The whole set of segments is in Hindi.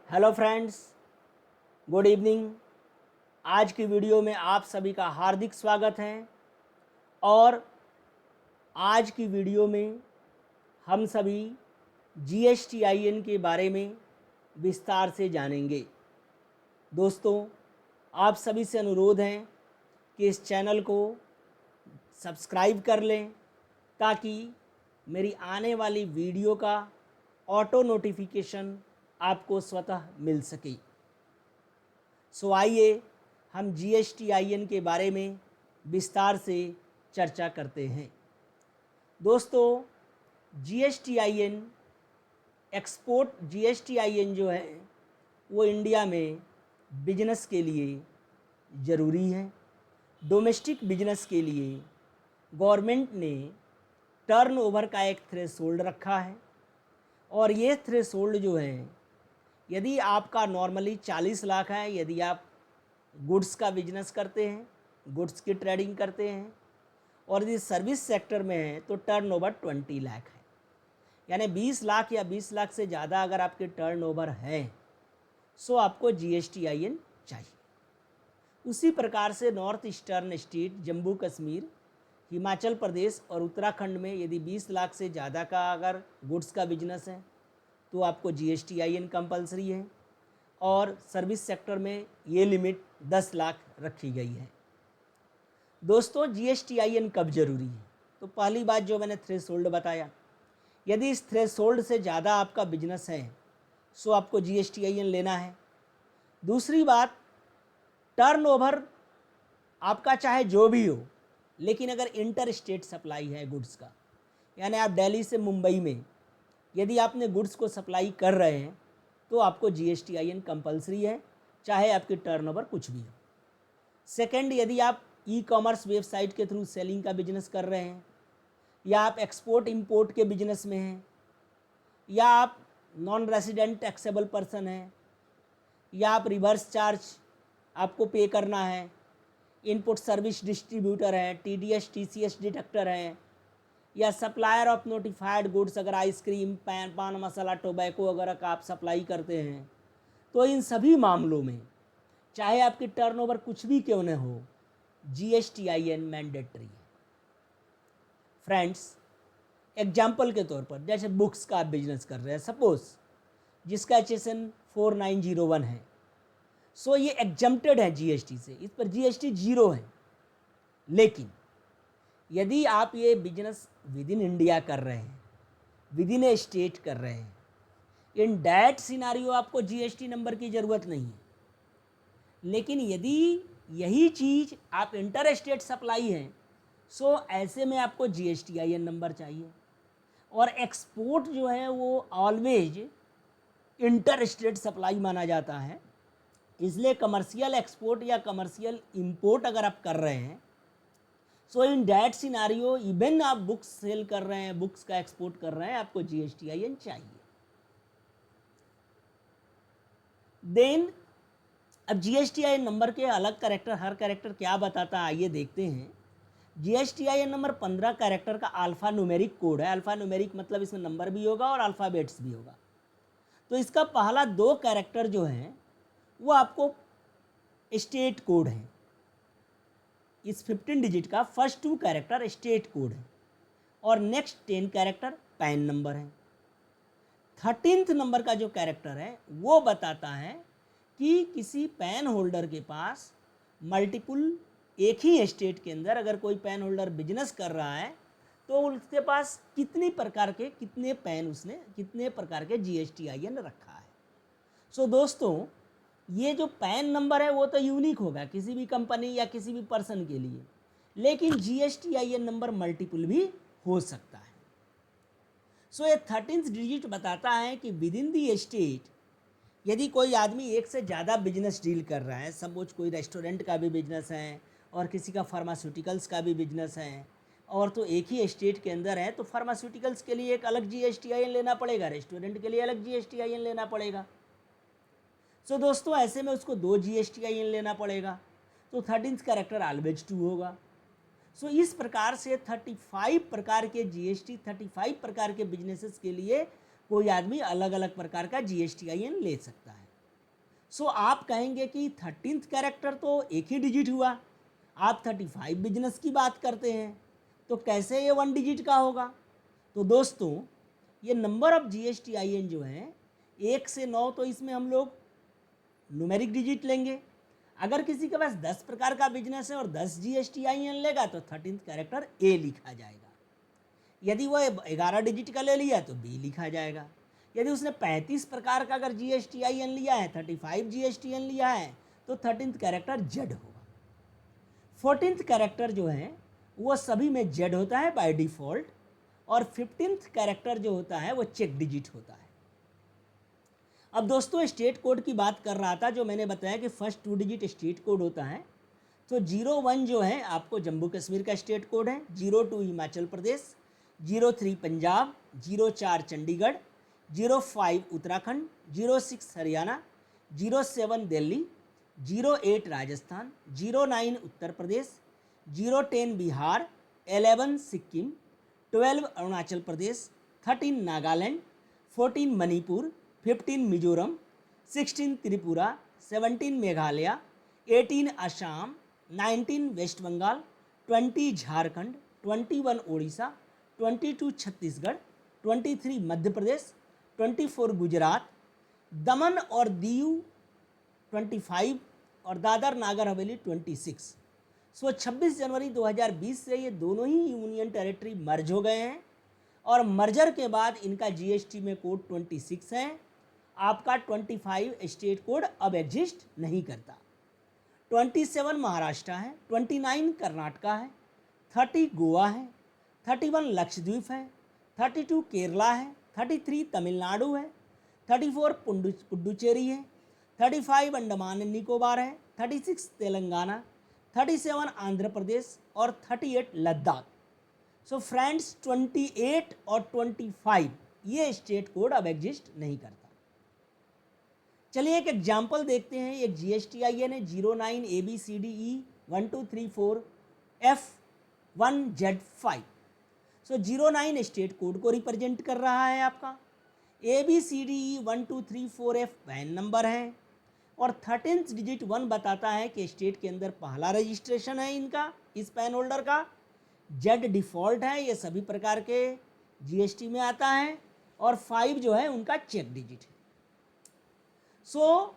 Hello friends, good evening. आज की वीडियो में आप सभी का हार्दिक स्वागत है। और आज की वीडियो में हम सभी GSTIN के बारे में विस्तार से जानेंगे। दोस्तों, आप सभी से अनुरोध है कि इस चैनल को सब्सक्राइब कर लें ताकि मेरी आने वाली वीडियो का ऑटो नोटिफिकेशन आपको स्वतः मिल सके। सो आइए हम GSTIN के बारे में विस्तार से चर्चा करते हैं। दोस्तों, GSTIN जो है वो इंडिया में बिजनेस के लिए ज़रूरी है। डोमेस्टिक बिजनेस के लिए गवर्नमेंट ने टर्नओवर का एक थ्रेशोल्ड रखा है और ये थ्रेशोल्ड जो है, यदि आपका नॉर्मली 40 लाख है, यदि आप गुड्स का बिजनेस करते हैं, गुड्स की ट्रेडिंग करते हैं, और यदि सर्विस सेक्टर में है तो टर्नओवर 20 लाख है। यानी 20 लाख या 20 लाख से ज़्यादा अगर आपके टर्नओवर है सो आपको GSTIN चाहिए। उसी प्रकार से north eastern state, Jammu Kashmir, Himachal Pradesh और उत्तराखंड में यदि 20 लाख से ज़्यादा का अगर गुड्स का बिजनेस है तो आपको GSTIN कंपलसरी है। और सर्विस सेक्टर में ये लिमिट 10 लाख रखी गई है। दोस्तों, GSTIN कब जरूरी है? तो पहली बात जो मैंने थ्रेशोल्ड बताया, यदि इस थ्रेशोल्ड से ज़्यादा आपका बिजनेस है सो आपको GSTIN लेना है। दूसरी बात, टर्नओवर आपका चाहे जो भी हो, लेकिन अगर इंटर स्टेट सप्लाई है गुड्स का, यानी आप दिल्ली से मुंबई में यदि आपने गुड्स को सप्लाई कर रहे हैं तो आपको GSTIN कंपलसरी है, चाहे आपकी टर्नओवर कुछ भी हो। सेकंड, यदि आप ई-कॉमर्स वेबसाइट के थ्रू सेलिंग का बिजनेस कर रहे हैं, या आप एक्सपोर्ट इंपोर्ट के बिजनेस में हैं, या आप नॉन रेसिडेंट टैक्सेबल पर्सन हैं, या आप रिवर्स चार्ज आपको पे करना है, इनपुट सर्विस डिस्ट्रीब्यूटर हैं, TDS TCS डिटेक्टर हैं, या सप्लायर ऑफ नोटिफाइड गुड्स, अगर आइसक्रीम, पान मसाला, टोबैको अगर आप सप्लाई करते हैं, तो इन सभी मामलों में चाहे आपकी टर्नओवर कुछ भी क्यों न हो, GSTIN मैंडेटरी है। फ्रेंड्स, एग्जाम्पल के तौर पर जैसे बुक्स का आप बिजनेस कर रहे हैं, सपोज जिसका HSN 4901 है, सो ये एग्जम्प्टेड है GST से, इस पर GST 0 है। लेकिन यदि आप ये बिजनेस विद इन इंडिया कर रहे हैं, विद इन ए स्टेट कर रहे हैं, इन दैट सिनारियो आपको GST नंबर की ज़रूरत नहीं है। लेकिन यदि यही चीज़ आप इंटर स्टेट सप्लाई है सो ऐसे में आपको GSTIN नंबर चाहिए। और एक्सपोर्ट जो है वो ऑलवेज इंटर स्टेट सप्लाई माना जाता है, इसलिए कमर्शियल एक्सपोर्ट या कमर्शियल इंपोर्ट अगर आप कर रहे हैं सो इन डैट सिनारियो, इवन आप बुक्स सेल कर रहे हैं, बुक्स का एक्सपोर्ट कर रहे हैं, आपको GSTIN चाहिए। देन अब GSTIN नंबर के अलग कैरेक्टर, हर कैरेक्टर क्या बताता है आइए देखते हैं। GSTIN नंबर 15 कैरेक्टर का अल्फ़ा न्यूमेरिक कोड है। अल्फ़ा न्यूमेरिक मतलब इसमें नंबर भी होगा और अल्फ़ाबेट्स भी होगा। तो इसका पहला 2 कैरेक्टर जो हैं वो आपको स्टेट कोड है। इस 15 डिजिट का फर्स्ट 2 कैरेक्टर स्टेट कोड है और नेक्स्ट 10 कैरेक्टर पैन नंबर है। 13th नंबर का जो कैरेक्टर है वो बताता है कि किसी पैन होल्डर के पास मल्टीपुल, एक ही स्टेट के अंदर अगर कोई पैन होल्डर बिजनेस कर रहा है तो उसके पास कितने प्रकार के, कितने पैन, उसने कितने प्रकार के GSTIN रखा है। सो दोस्तों, ये जो पैन नंबर है वो तो यूनिक होगा किसी भी कंपनी या किसी भी पर्सन के लिए, लेकिन GSTIN नंबर मल्टीपल भी हो सकता है। सो ये 13th डिजिट बताता है कि विद इन दी स्टेट यदि कोई आदमी एक से ज़्यादा बिजनेस डील कर रहा है, सपोज कोई रेस्टोरेंट का भी बिजनेस है और किसी का फार्मास्यूटिकल्स का भी बिजनेस है, और तो एक ही स्टेट के अंदर है, तो फार्मास्यूटिकल्स के लिए एक अलग GSTIN लेना पड़ेगा, रेस्टोरेंट के लिए अलग GSTIN लेना पड़ेगा। सो दोस्तों, ऐसे में उसको 2 GSTIN लेना पड़ेगा, तो 13th कैरेक्टर ऑलवेज 2 होगा। सो इस प्रकार से 35 प्रकार के GST, 35 प्रकार के बिजनेसेस के लिए कोई आदमी अलग अलग प्रकार का GSTIN ले सकता है। सो आप कहेंगे कि 13th कैरेक्टर तो एक ही डिजिट हुआ, आप 35 बिजनेस की बात करते हैं, तो कैसे ये 1 डिजिट का होगा? तो दोस्तों ये नंबर ऑफ GSTIN जो है 1 से 9, तो इसमें हम लोग न्यूमेरिक डिजिट लेंगे। अगर किसी के पास 10 प्रकार का बिजनेस है और 10 GSTIN लेगा तो 13th कैरेक्टर A लिखा जाएगा। यदि वो 11 डिजिट का ले लिया तो B लिखा जाएगा। यदि उसने 35 प्रकार का अगर GSTIN लिया है, 35 GSTIN लिया है, तो 13th कैरेक्टर Z होगा। 14th कैरेक्टर जो है वो सभी में Z होता है बाय डिफ़ॉल्ट, और 15th कैरेक्टर जो होता है वो चेक डिजिट होता है। अब दोस्तों स्टेट कोड की बात कर रहा था, जो मैंने बताया कि फर्स्ट 2 डिजिट स्टेट कोड होता है। तो 01 जो है आपको जम्मू कश्मीर का स्टेट कोड है, 02 हिमाचल प्रदेश, 03 पंजाब, 04 चंडीगढ़, 05 उत्तराखंड, 06 हरियाणा, 07 दिल्ली, 08 राजस्थान, 09 उत्तर प्रदेश, 010 बिहार, 11 सिक्किम, 12 अरुणाचल प्रदेश, 13 नागालैंड, 14 मणिपुर, 15 मिजोरम, 16 त्रिपुरा, 17 मेघालय, 18 असम, 19 वेस्ट बंगाल, 20 झारखंड, 21 उड़ीसा, 22 छत्तीसगढ़, 23 मध्य प्रदेश, 24 गुजरात, दमन और दीव 25 और दादर नागर हवेली 26। सो 26 जनवरी 2020 से ये दोनों ही यूनियन टेरिटरी मर्ज हो गए हैं, और मर्जर के बाद इनका GST में कोड 26 है। आपका 25 स्टेट कोड अब एग्जिस्ट नहीं करता। 27 महाराष्ट्र है, 29 कर्नाटका है, 30 गोवा है, 31 लक्षद्वीप है, 32 केरला है, 33 तमिलनाडु है, 34 पुडुचेरी है, 35 अंडमान एंड निकोबार है, 36 तेलंगाना, 37 आंध्र प्रदेश और 38 लद्दाख। सो फ्रेंड्स 28 और 25 ये स्टेट कोड अब एग्जिस्ट नहीं करता। चलिए एक एग्जाम्पल देखते हैं। एक GSTIN है 09 ABCDE 1234F1Z5। सो 09 स्टेट कोड को रिप्रेजेंट कर रहा है आपका, ABCDE 1234F पैन नंबर है, और 13th डिजिट 1 बताता है कि स्टेट के अंदर पहला रजिस्ट्रेशन है इनका, इस पैन होल्डर का। Z डिफ़ॉल्ट है, ये सभी प्रकार के GST में आता है, और 5 जो है उनका चेक डिजिट है। सो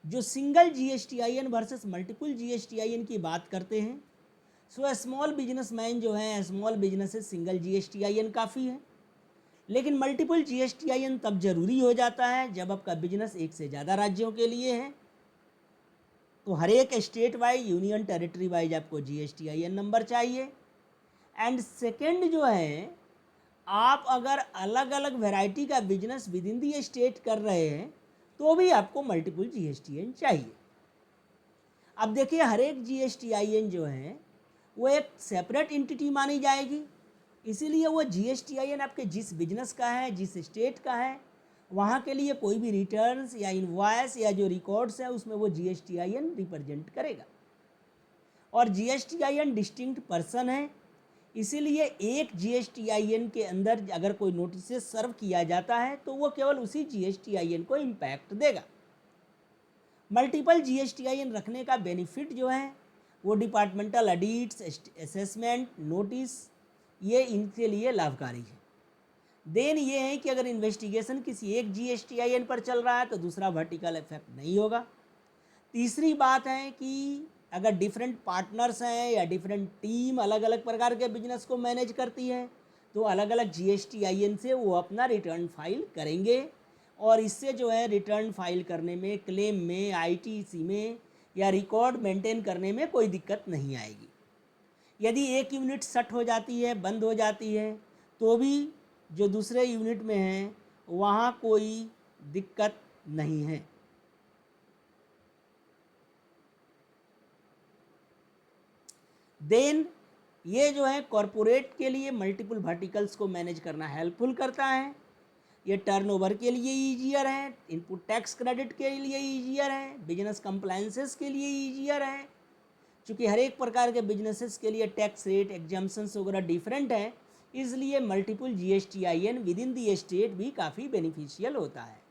जो single GSTIN versus multiple GSTIN की बात करते हैं, सो स्मॉल बिजनेसमैन जो है, स्मॉल बिजनेसेस सिंगल GSTIN काफ़ी है, लेकिन मल्टीपल GSTIN तब जरूरी हो जाता है जब आपका बिजनेस एक से ज़्यादा राज्यों के लिए है। तो हर एक state wise, union territory wise आपको GSTIN नंबर चाहिए। एंड सेकेंड जो है, आप अगर अलग अलग वैरायटी का business with in the state कर रहे हैं तो भी आपको मल्टीपल GSTIN चाहिए। अब देखिए हर एक GSTIN जो है वो एक सेपरेट एंटिटी मानी जाएगी, इसीलिए वो GSTIN आपके जिस बिजनेस का है, जिस स्टेट का है, वहाँ के लिए कोई भी रिटर्न्स या इनवॉइस या जो रिकॉर्ड्स है उसमें वो GSTIN रिप्रेजेंट करेगा। और GSTIN डिस्टिंक्ट पर्सन है, इसीलिए एक GSTIN के अंदर अगर कोई नोटिस सर्व किया जाता है तो वो केवल उसी GSTIN को इम्पैक्ट देगा। मल्टीपल GSTIN रखने का बेनिफिट जो है वो डिपार्टमेंटल ऑडिट्स, असेसमेंट, नोटिस, ये इनके लिए लाभकारी है। देन ये है कि अगर इन्वेस्टिगेशन किसी एक GSTIN पर चल रहा है तो दूसरा वर्टिकल इफेक्ट नहीं होगा। तीसरी बात है कि अगर डिफरेंट पार्टनर्स हैं या डिफरेंट टीम अलग अलग प्रकार के बिजनेस को मैनेज करती है तो अलग अलग GSTIN से वो अपना रिटर्न फाइल करेंगे, और इससे जो है रिटर्न फाइल करने में, क्लेम में, ITC में या रिकॉर्ड मेंटेन करने में कोई दिक्कत नहीं आएगी। यदि एक यूनिट शट हो जाती है, बंद हो जाती है, तो भी जो दूसरे यूनिट में हैं वहाँ कोई दिक्कत नहीं है। देन ये जो है कॉरपोरेट के लिए मल्टीपल वर्टिकल्स को मैनेज करना हेल्पफुल करता है। ये टर्नओवर के लिए ईजियर है, इनपुट टैक्स क्रेडिट के लिए ईजियर है, बिजनेस कंप्लायंसेस के लिए ईजियर है। चूँकि हर एक प्रकार के बिजनेसेस के लिए टैक्स रेट, एग्जाम्पशंस वगैरह डिफरेंट है, इसलिए multiple GSTIN with in the state भी काफ़ी बेनिफिशियल होता है।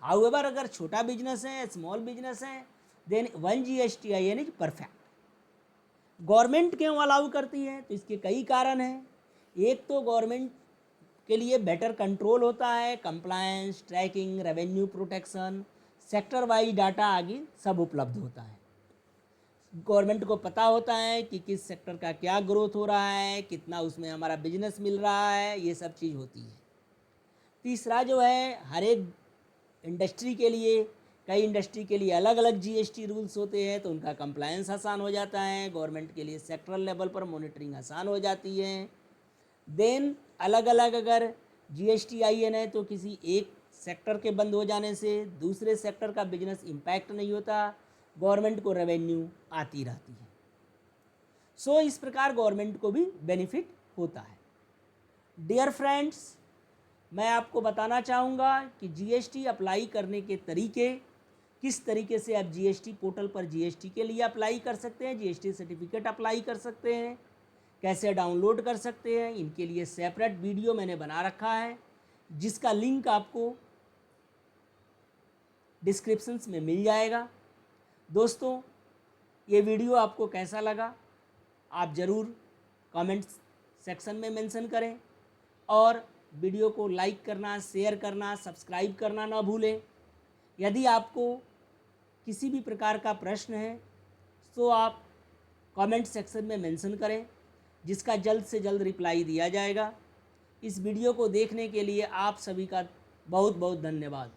हाउएवर अगर छोटा बिजनेस है, स्मॉल बिजनेस है, then 1 GSTIN is perfect. Government क्यों अलाउ करती है? तो इसके कई कारण हैं। एक तो गवर्नमेंट के लिए बेटर कंट्रोल होता है, compliance, tracking, revenue protection, sector wise data आदि सब उपलब्ध होता है। गवर्नमेंट को पता होता है कि किस सेक्टर का क्या ग्रोथ हो रहा है, कितना उसमें हमारा बिजनेस मिल रहा है, ये सब चीज़ होती है। तीसरा जो है, हर एक इंडस्ट्री के लिए, कई इंडस्ट्री के लिए अलग अलग GST रूल्स होते हैं, तो उनका कंप्लायंस आसान हो जाता है। गवर्नमेंट के लिए सेक्टरल लेवल पर मॉनिटरिंग आसान हो जाती है। देन अलग अलग अगर GSTIN है तो किसी एक सेक्टर के बंद हो जाने से दूसरे सेक्टर का बिजनेस इम्पैक्ट नहीं होता, गवर्नमेंट को रेवेन्यू आती रहती है। सो इस प्रकार गवर्नमेंट को भी बेनिफिट होता है। डियर फ्रेंड्स, मैं आपको बताना चाहूँगा कि GST अप्लाई करने के तरीके, किस तरीके से आप GST पोर्टल पर GST के लिए अप्लाई कर सकते हैं, GST सर्टिफिकेट अप्लाई कर सकते हैं, कैसे डाउनलोड कर सकते हैं, इनके लिए सेपरेट वीडियो मैंने बना रखा है, जिसका लिंक आपको डिस्क्रिप्शंस में मिल जाएगा। दोस्तों, ये वीडियो आपको कैसा लगा आप ज़रूर कमेंट सेक्शन में मेंशन करें, और वीडियो को लाइक करना, शेयर करना, सब्सक्राइब करना ना भूलें। यदि आपको किसी भी प्रकार का प्रश्न है तो आप कमेंट सेक्शन में मेंशन करें, जिसका जल्द से जल्द रिप्लाई दिया जाएगा। इस वीडियो को देखने के लिए आप सभी का बहुत बहुत धन्यवाद।